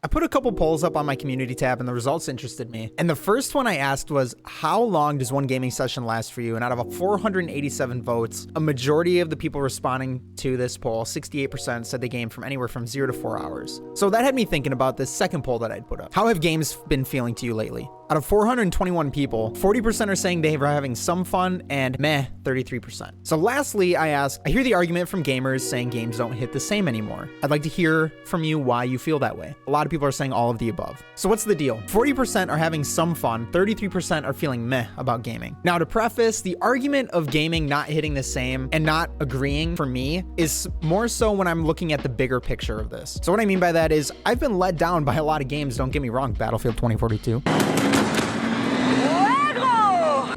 put a couple polls up on my community tab and the results interested me. And the first one I asked was, how long does one gaming session last for you? And out of 487 votes, a majority of the people responding to this poll, 68%, said they game from anywhere from 0 to 4 hours. So that had me thinking about this second poll that I'd put up. How have games been feeling to you lately? Out of 421 people, 40% are saying they are having some fun, and meh, 33%. So lastly, I asked, I hear the argument from gamers saying games don't hit the same anymore. I'd like to hear from you why you feel that way. A lot of people are saying all of the above. So what's the deal? 40% are having some fun, 33% are feeling meh about gaming. Now, to preface, the argument of gaming not hitting the same and not agreeing for me is more so when I'm looking at the bigger picture of this. So what I mean by that is I've been let down by a lot of games, don't get me wrong, Battlefield 2042.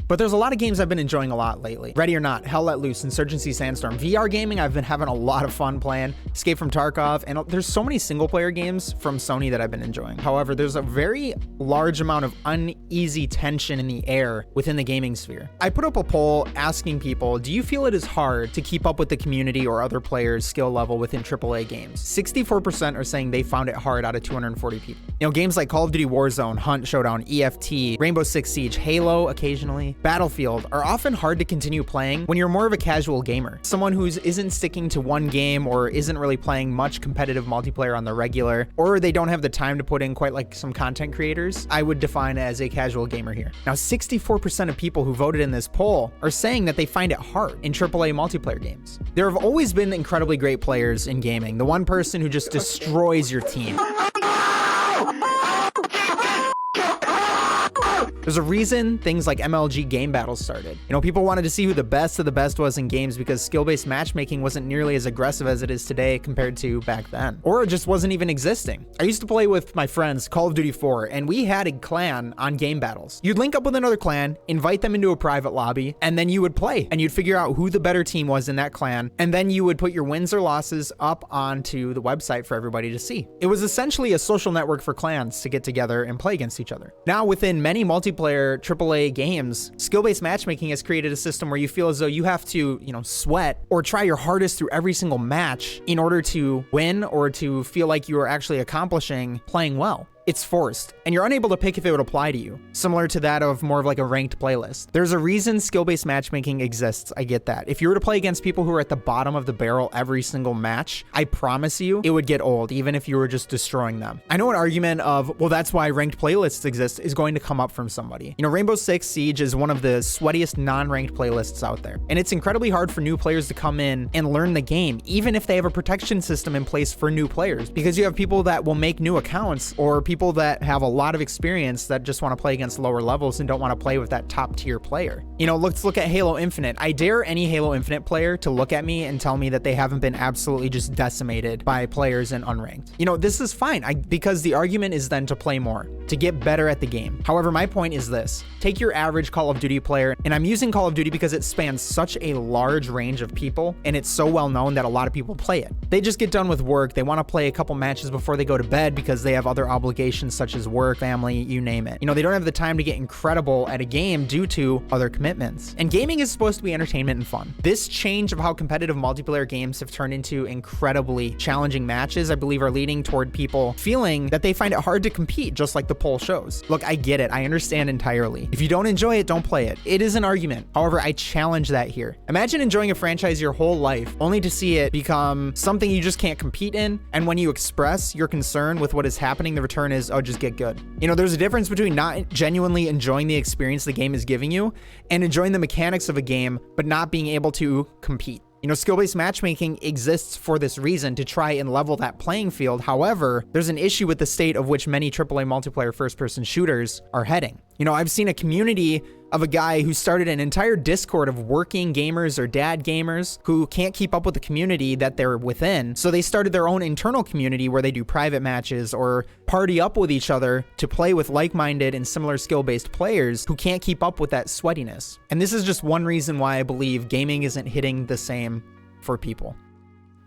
But there's a lot of games I've been enjoying a lot lately. Ready or Not, Hell Let Loose, Insurgency Sandstorm. VR gaming, I've been having a lot of fun playing. Escape from Tarkov, and there's so many single player games from Sony that I've been enjoying. However, there's a very large amount of uneasy tension in the air within the gaming sphere. I put up a poll asking people, do you feel it is hard to keep up with the community or other players' skill level within AAA games? 64% are saying they found it hard out of 240 people. You know, games like Call of Duty Warzone, Hunt Showdown, EFT, Rainbow Six Siege, Halo occasionally, Battlefield are often hard to continue playing when you're more of a casual gamer. Someone who isn't sticking to one game or isn't really playing much competitive multiplayer on the regular, or they don't have the time to put in quite like some content creators, I would define as a casual gamer here. Now, 64% of people who voted in this poll are saying that they find it hard in AAA multiplayer games. There have always been incredibly great players in gaming. The one person who just destroys your team. There's a reason things like MLG game battles started. You know, people wanted to see who the best of the best was in games because skill-based matchmaking wasn't nearly as aggressive as it is today compared to back then. Or it just wasn't even existing. I used to play with my friends Call of Duty 4, and we had a clan on game battles. You'd link up with another clan, invite them into a private lobby, and then you would play. And you'd figure out who the better team was in that clan, and then you would put your wins or losses up onto the website for everybody to see. It was essentially a social network for clans to get together and play against each other. Now, within many multiplayer AAA games, skill-based matchmaking has created a system where you feel as though you have to, sweat or try your hardest through every single match in order to win or to feel like you are actually accomplishing playing well. It's forced, and you're unable to pick if it would apply to you, similar to that of more of like a ranked playlist. There's a reason skill-based matchmaking exists, I get that. If you were to play against people who are at the bottom of the barrel every single match, I promise you, it would get old, even if you were just destroying them. I know an argument of, well, that's why ranked playlists exist is going to come up from somebody. You know, Rainbow Six Siege is one of the sweatiest non-ranked playlists out there, and it's incredibly hard for new players to come in and learn the game, even if they have a protection system in place for new players, because you have people that will make new accounts or people that have a lot of experience that just want to play against lower levels and don't want to play with that top tier player. You know, let's look at Halo Infinite. I dare any Halo Infinite player to look at me and tell me that they haven't been absolutely just decimated by players in unranked. You know, this is fine because the argument is then to play more, to get better at the game. However, my point is this. Take your average Call of Duty player, and I'm using Call of Duty because it spans such a large range of people, and it's so well known that a lot of people play it. They just get done with work. They want to play a couple matches before they go to bed because they have other obligations such as work, family, you name it. You know, they don't have the time to get incredible at a game due to other commitments. And gaming is supposed to be entertainment and fun. This change of how competitive multiplayer games have turned into incredibly challenging matches, I believe, are leading toward people feeling that they find it hard to compete, just like the poll shows. Look, I get it. I understand entirely. If you don't enjoy it, don't play it. It is an argument. However, I challenge that here. Imagine enjoying a franchise your whole life, only to see it become something you just can't compete in. And when you express your concern with what is happening, the return is, oh, just get good. You know, there's a difference between not genuinely enjoying the experience the game is giving you and enjoying the mechanics of a game, but not being able to compete. You know, skill-based matchmaking exists for this reason, to try and level that playing field. However, there's an issue with the state of which many AAA multiplayer first-person shooters are heading. You know, I've seen a community of a guy who started an entire Discord of working gamers or dad gamers who can't keep up with the community that they're within. So they started their own internal community where they do private matches or party up with each other to play with like-minded and similar skill-based players who can't keep up with that sweatiness. And this is just one reason why I believe gaming isn't hitting the same for people.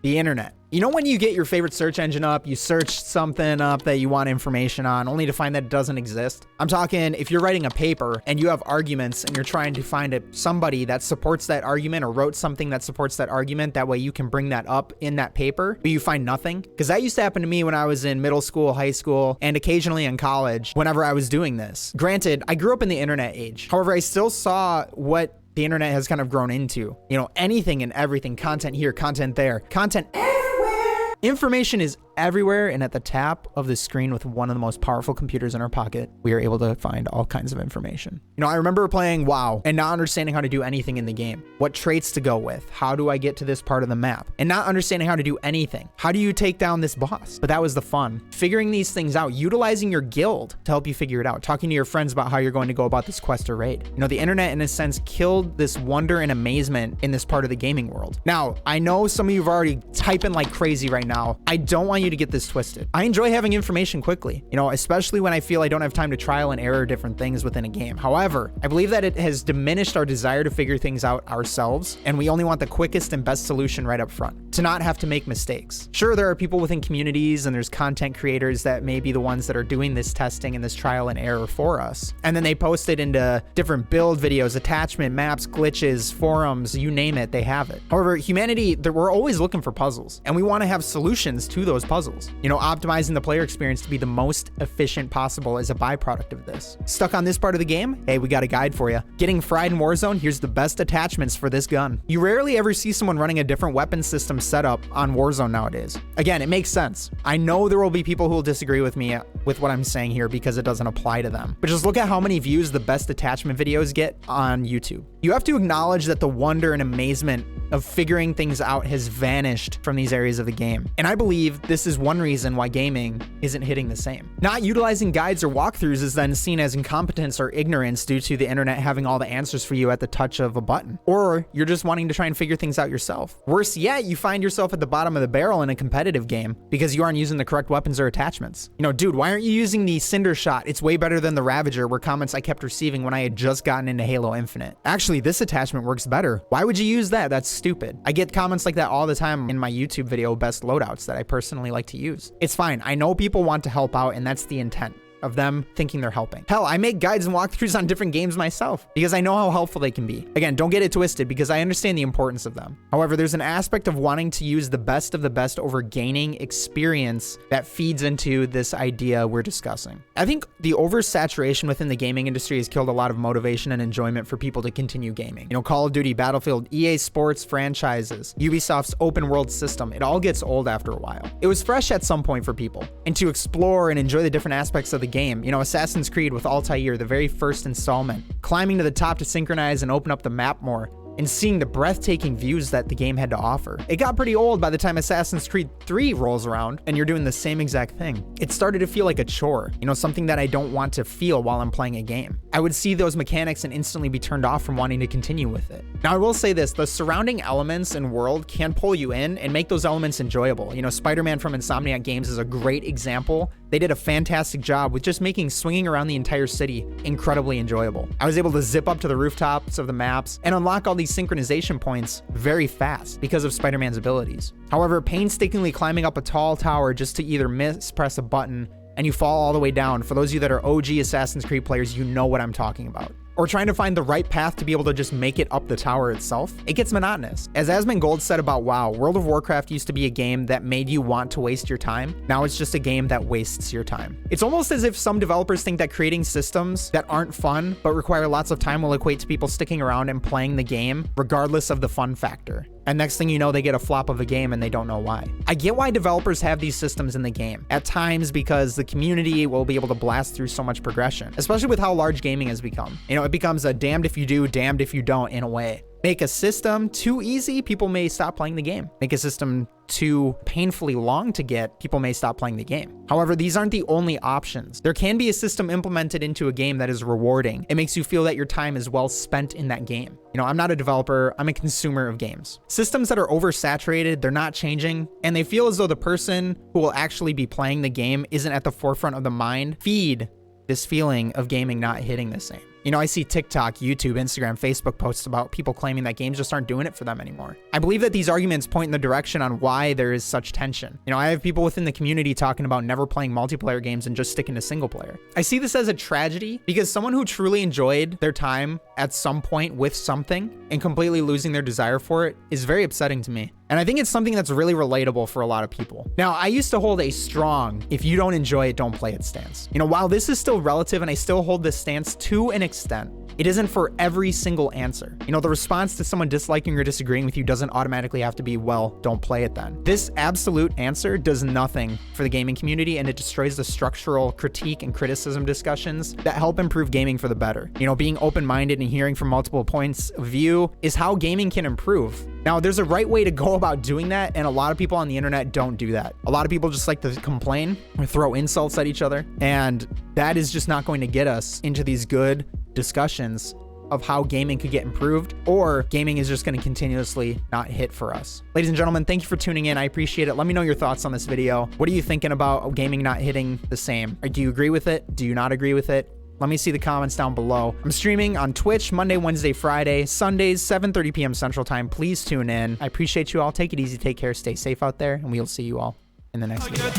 The internet. You know when you get your favorite search engine up, you search something up that you want information on, only to find that it doesn't exist? I'm talking if you're writing a paper and you have arguments and you're trying to find somebody that supports that argument or wrote something that supports that argument, that way you can bring that up in that paper, but you find nothing. Because that used to happen to me when I was in middle school, high school, and occasionally in college whenever I was doing this. Granted, I grew up in the internet age. However, I still saw what the internet has kind of grown into. You know, anything and everything, content here, content there, content everywhere. Information is everywhere, and at the tap of the screen with one of the most powerful computers in our pocket, we are able to find all kinds of information. You know, I remember playing WoW and not understanding how to do anything in the game. What traits to go with? How do I get to this part of the map? And not understanding how to do anything. How do you take down this boss? But that was the fun. Figuring these things out, utilizing your guild to help you figure it out, talking to your friends about how you're going to go about this quest or raid. You know, the internet, in a sense, killed this wonder and amazement in this part of the gaming world. Now, I know some of you are already typing like crazy right now. I don't want you to get this twisted. I enjoy having information quickly, you know, especially when I feel I don't have time to trial and error different things within a game. However, I believe that it has diminished our desire to figure things out ourselves, and we only want the quickest and best solution right up front, to not have to make mistakes. Sure, there are people within communities and there's content creators that may be the ones that are doing this testing and this trial and error for us. And then they post it into different build videos, attachment, maps, glitches, forums, you name it, they have it. However, humanity, we're always looking for puzzles, and we want to have solutions to those puzzles. You know, optimizing the player experience to be the most efficient possible is a byproduct of this. Stuck on this part of the game? Hey, we got a guide for you. Getting fried in Warzone? Here's the best attachments for this gun. You rarely ever see someone running a different weapon system setup on Warzone nowadays. Again, it makes sense. I know there will be people who will disagree with me with what I'm saying here because it doesn't apply to them. But just look at how many views the best attachment videos get on YouTube. You have to acknowledge that the wonder and amazement of figuring things out has vanished from these areas of the game. And I believe this is one reason why gaming isn't hitting the same. Not utilizing guides or walkthroughs is then seen as incompetence or ignorance due to the internet having all the answers for you at the touch of a button. Or you're just wanting to try and figure things out yourself. Worse yet, you find yourself at the bottom of the barrel in a competitive game because you aren't using the correct weapons or attachments. You know, dude, why aren't you using the Cinder Shot? It's way better than the Ravager, were comments I kept receiving when I had just gotten into Halo Infinite. Actually, this attachment works better. Why would you use that? That's stupid. I get comments like that all the time in my YouTube video, best loadouts, that I personally like to use. It's fine. I know people want to help out, and that's the intent of them thinking they're helping. Hell, I make guides and walkthroughs on different games myself because I know how helpful they can be. Again, don't get it twisted because I understand the importance of them. However, there's an aspect of wanting to use the best of the best over gaining experience that feeds into this idea we're discussing. I think the oversaturation within the gaming industry has killed a lot of motivation and enjoyment for people to continue gaming. You know, Call of Duty, Battlefield, EA Sports franchises, Ubisoft's open world system, it all gets old after a while. It was fresh at some point for people, and to explore and enjoy the different aspects of the game. You know, Assassin's Creed with Altair, the very first installment, climbing to the top to synchronize and open up the map more, and seeing the breathtaking views that the game had to offer. It got pretty old by the time Assassin's Creed 3 rolls around and you're doing the same exact thing. It started to feel like a chore, you know, something that I don't want to feel while I'm playing a game. I would see those mechanics and instantly be turned off from wanting to continue with it. Now, I will say this, the surrounding elements and world can pull you in and make those elements enjoyable. You know, Spider-Man from Insomniac Games is a great example. They did a fantastic job with just making swinging around the entire city incredibly enjoyable. I was able to zip up to the rooftops of the maps and unlock all these synchronization points very fast because of Spider-Man's abilities. However, painstakingly climbing up a tall tower just to either mispress a button and you fall all the way down, for those of you that are OG Assassin's Creed players, you know what I'm talking about. Or trying to find the right path to be able to just make it up the tower itself, it gets monotonous. As Asmongold said about WoW, World of Warcraft used to be a game that made you want to waste your time. Now it's just a game that wastes your time. It's almost as if some developers think that creating systems that aren't fun but require lots of time will equate to people sticking around and playing the game regardless of the fun factor. And next thing you know, they get a flop of a game and they don't know why. I get why developers have these systems in the game, at times because the community will be able to blast through so much progression, especially with how large gaming has become. You know, it becomes a damned if you do, damned if you don't in a way. Make a system too easy, people may stop playing the game. Make a system too painfully long to get, people may stop playing the game. However, these aren't the only options. There can be a system implemented into a game that is rewarding. It makes you feel that your time is well spent in that game. You know, I'm not a developer, I'm a consumer of games. Systems that are oversaturated, they're not changing, and they feel as though the person who will actually be playing the game isn't at the forefront of the mind, feed this feeling of gaming not hitting the same. You know, I see TikTok, YouTube, Instagram, Facebook posts about people claiming that games just aren't doing it for them anymore. I believe that these arguments point in the direction on why there is such tension. You know, I have people within the community talking about never playing multiplayer games and just sticking to single player. I see this as a tragedy because someone who truly enjoyed their time at some point with something and completely losing their desire for it is very upsetting to me. And I think it's something that's really relatable for a lot of people. Now, I used to hold a strong, if you don't enjoy it, don't play it stance. You know, while this is still relative and I still hold this stance to an extent, it isn't for every single answer. You know, the response to someone disliking or disagreeing with you doesn't automatically have to be, well, don't play it then. This absolute answer does nothing for the gaming community, and it destroys the structural critique and criticism discussions that help improve gaming for the better. You know, being open-minded and hearing from multiple points of view is how gaming can improve. Now, there's a right way to go about doing that, and a lot of people on the internet don't do that. A lot of people just like to complain or throw insults at each other, and that is just not going to get us into these good discussions of how gaming could get improved, or gaming is just going to continuously not hit for us. Ladies and gentlemen, thank you for tuning in. I appreciate it. Let me know your thoughts on this video. What are you thinking about gaming not hitting the same? Or do you agree with it? Do you not agree with it? Let me see the comments down below. I'm streaming on Twitch Monday, Wednesday, Friday, Sundays, 7:30 p.m. Central Time. Please tune in. I appreciate you all. Take it easy. Take care. Stay safe out there, and we'll see you all in the next video.